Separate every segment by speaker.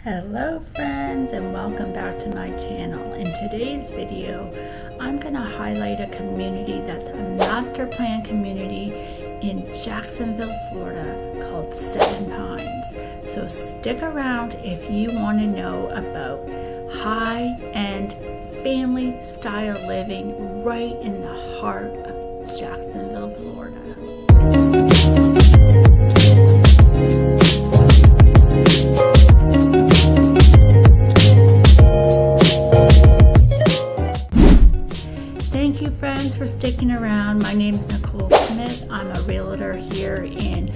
Speaker 1: Hello friends, and welcome back to my channel. In today's video, I'm going to highlight a community that's a master plan community in Jacksonville, Florida called Seven Pines. So stick around if you want to know about high-end family style living right in the heart of Jacksonville, Florida. Thank you friends for sticking around. My name is Nicole Smith. I'm a realtor here in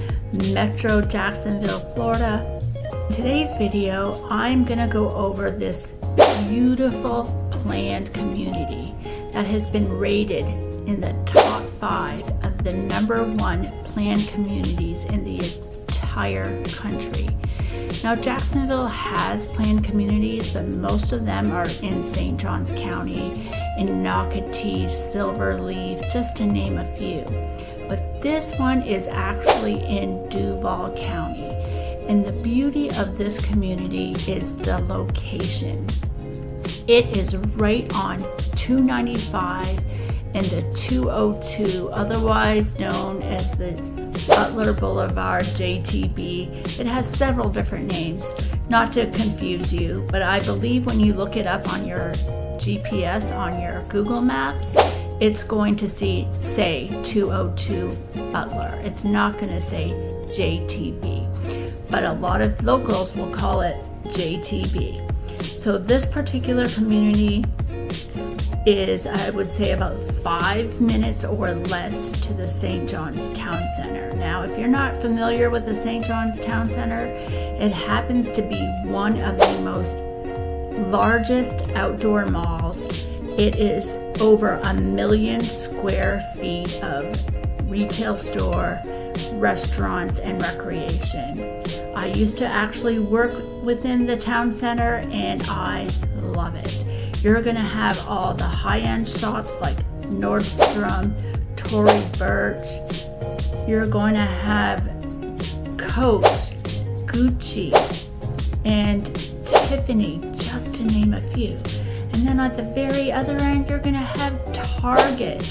Speaker 1: Metro Jacksonville, Florida. In today's video, I'm gonna go over this beautiful planned community that has been rated in the top 5 of the #1 planned communities in the entire country. Now, Jacksonville has planned communities, but most of them are in St. Johns County, in Nocatee, Silverleaf, just to name a few. But this one is actually in Duval County. And the beauty of this community is the location. It is right on 295 and the 202, otherwise known as the Butler Boulevard, JTB. It has several different names, not to confuse you, but I believe when you look it up on your GPS on your Google Maps, it's going to say 202 Butler. It's not going to say JTB, but a lot of locals will call it JTB. So this particular community is, I would say, about 5 minutes or less to the St. John's Town Center. Now, if you're not familiar with the St. John's Town Center, it happens to be one of the most largest outdoor malls. It is over 1 million square feet of retail store, restaurants, and recreation. I used to actually work within the town center and I love it. You're gonna have all the high-end shops like Nordstrom, Tory Burch. You're going to have Coach, Gucci, and Tiffany, just to name a few. And then at the very other end, you're gonna have Target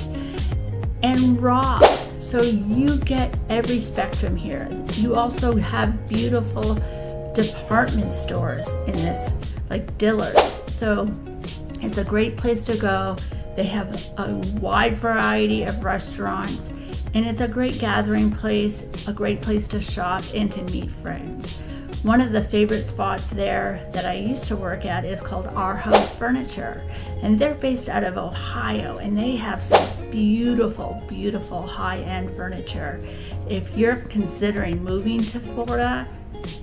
Speaker 1: and Ross. So you get every spectrum here. You also have beautiful department stores in this, like Dillard's. So it's a great place to go. They have a wide variety of restaurants, and it's a great gathering place, a great place to shop and to meet friends. One of the favorite spots there that I used to work at is called Our House Furniture, and they're based out of Ohio, and they have some beautiful, beautiful high-end furniture. If you're considering moving to Florida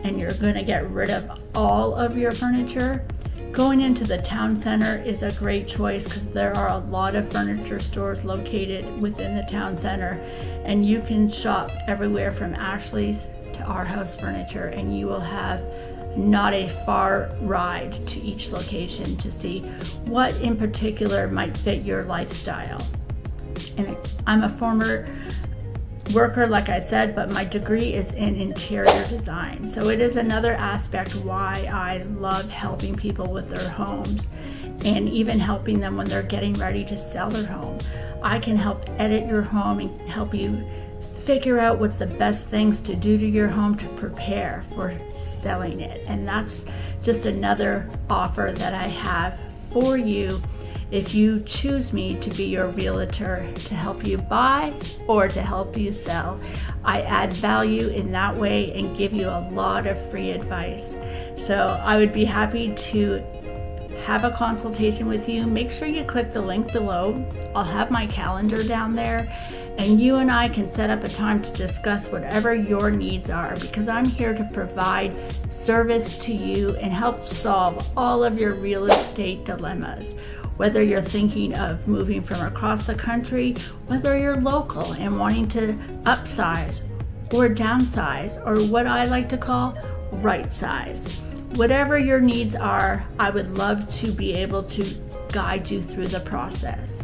Speaker 1: and you're going to get rid of all of your furniture, going into the town center is a great choice because there are a lot of furniture stores located within the town center, and you can shop everywhere from Ashley's to Our House Furniture, and you will have not a far ride to each location to see what in particular might fit your lifestyle. And I'm a former worker, like I said, but my degree is in interior design. So it is another aspect why I love helping people with their homes and even helping them when they're getting ready to sell their home. I can help edit your home and help you figure out what's the best things to do to your home to prepare for selling it. And that's just another offer that I have for you if you choose me to be your realtor to help you buy or to help you sell. I add value in that way and give you a lot of free advice. So I would be happy to have a consultation with you. Make sure you click the link below. I'll have my calendar down there, and you and I can set up a time to discuss whatever your needs are, because I'm here to provide service to you and help solve all of your real estate dilemmas. Whether you're thinking of moving from across the country, whether you're local and wanting to upsize or downsize, or what I like to call right size. Whatever your needs are, I would love to be able to guide you through the process.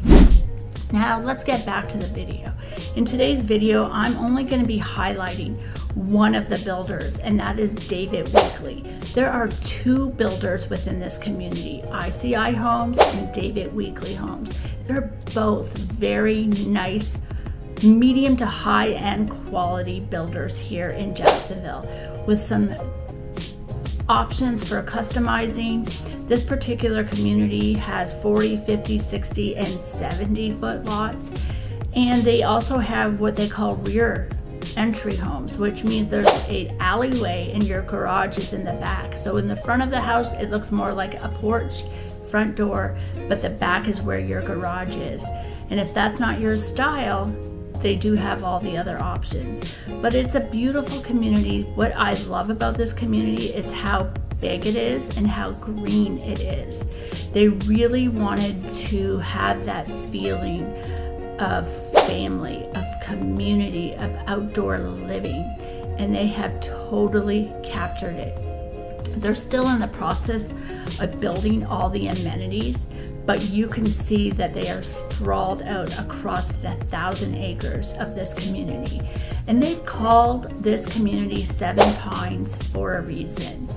Speaker 1: Now let's get back to the video. In today's video, I'm only going to be highlighting one of the builders, and that is David Weekley. There are two builders within this community, ICI Homes and David Weekley Homes. They're both very nice, medium to high-end quality builders here in Jacksonville with some options for customizing. This particular community has 40, 50, 60, and 70 foot lots. And they also have what they call rear entry homes, which means there's an alleyway and your garage is in the back. So in the front of the house, it looks more like a porch, front door, but the back is where your garage is. And if that's not your style, they do have all the other options. But it's a beautiful community. What I love about this community is how big it is and how green it is. They really wanted to have that feeling of family, of community, of outdoor living, and they have totally captured it. They're still in the process of building all the amenities, but you can see that they are sprawled out across the 1,000 acres of this community. And they've called this community Seven Pines for a reason.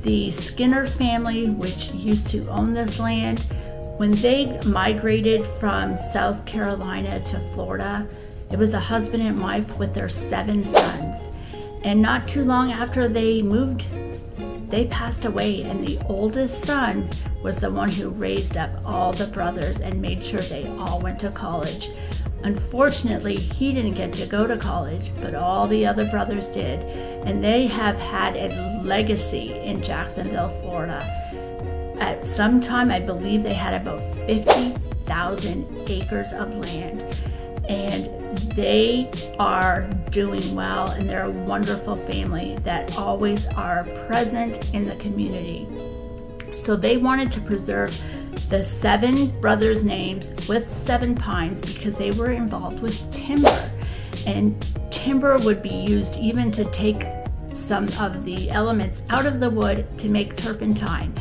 Speaker 1: The Skinner family, which used to own this land, when they migrated from South Carolina to Florida, it was a husband and wife with their 7 sons. And not too long after they moved, they passed away, and the oldest son was the one who raised up all the brothers and made sure they all went to college. Unfortunately, he didn't get to go to college, but all the other brothers did. And they have had a legacy in Jacksonville, Florida. At some time, I believe they had about 50,000 acres of land. And they are doing well, and they're a wonderful family that always are present in the community. So they wanted to preserve the 7 brothers' names with 7 pines because they were involved with timber. And timber would be used even to take some of the elements out of the wood to make turpentine.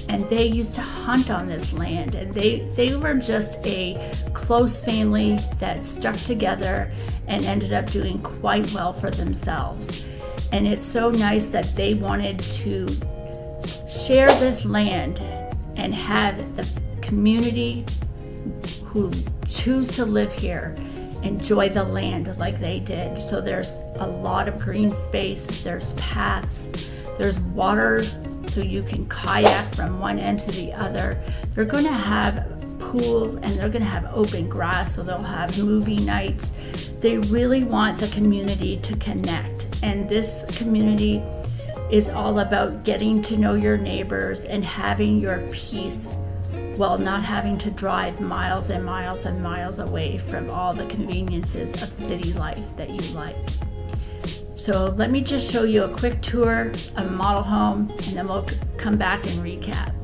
Speaker 1: And they used to hunt on this land, and they were just a close family that stuck together and ended up doing quite well for themselves. And it's so nice that they wanted to share this land and have the community who choose to live here enjoy the land like they did. So there's a lot of green space, there's paths, there's water so you can kayak from one end to the other. They're going to have pools, and they're going to have open grass, so they'll have movie nights. They really want the community to connect, and this community is all about getting to know your neighbors and having your peace while not having to drive miles and miles and miles away from all the conveniences of city life that you like. So let me just show you a quick tour of a model home, and then we'll come back and recap.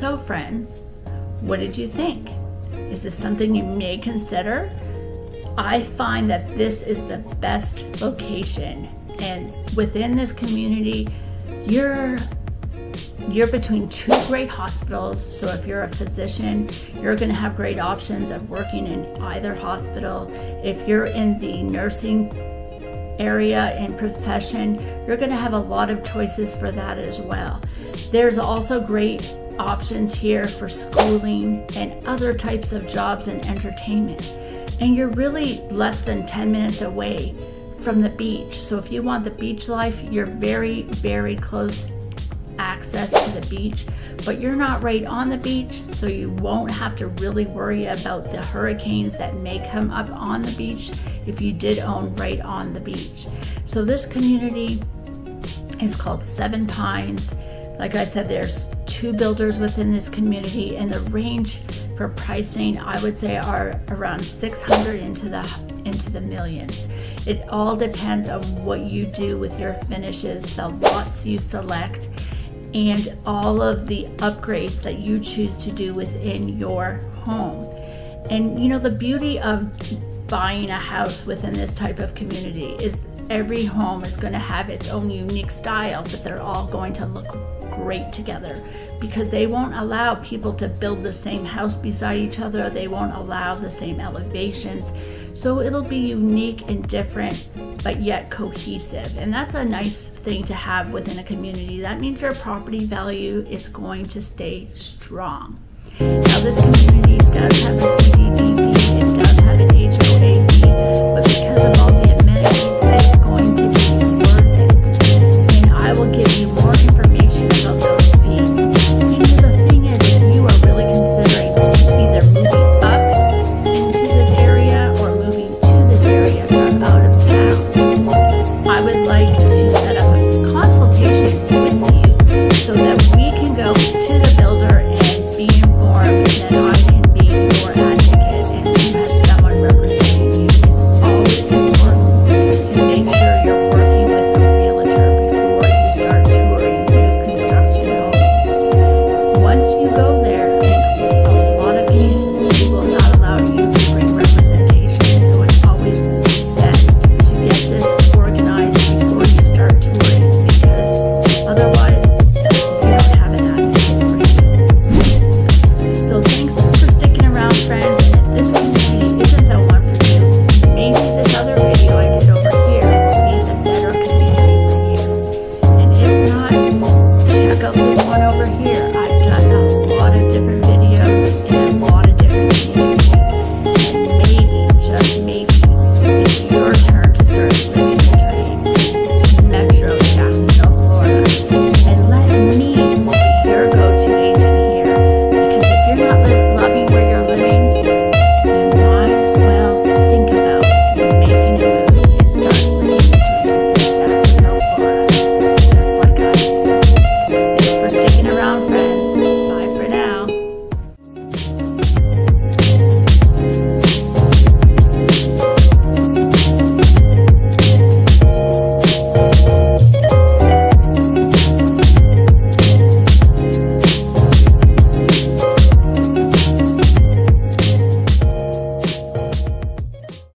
Speaker 1: So friends, what did you think? Is this something you may consider? I find that this is the best location, and within this community, you're between two great hospitals. So if you're a physician, you're going to have great options of working in either hospital. If you're in the nursing area and profession, you're going to have a lot of choices for that as well. There's also great options here for schooling and other types of jobs and entertainment. And you're really less than 10 minutes away from the beach. So if you want the beach life, you're very, very close access to the beach, but you're not right on the beach, so you won't have to really worry about the hurricanes that may come up on the beach if you did own right on the beach. So this community is called Seven Pines. Like I said, there's 2 builders within this community, and the range for pricing, I would say, are around 600 into the millions. It all depends on what you do with your finishes, the lots you select, and all of the upgrades that you choose to do within your home. And you know, the beauty of buying a house within this type of community is every home is going to have its own unique style, but they're all going to look great together, because they won't allow people to build the same house beside each other. They won't allow the same elevations. So it'll be unique and different, but yet cohesive. And that's a nice thing to have within a community. That means your property value is going to stay strong. Now, this community does have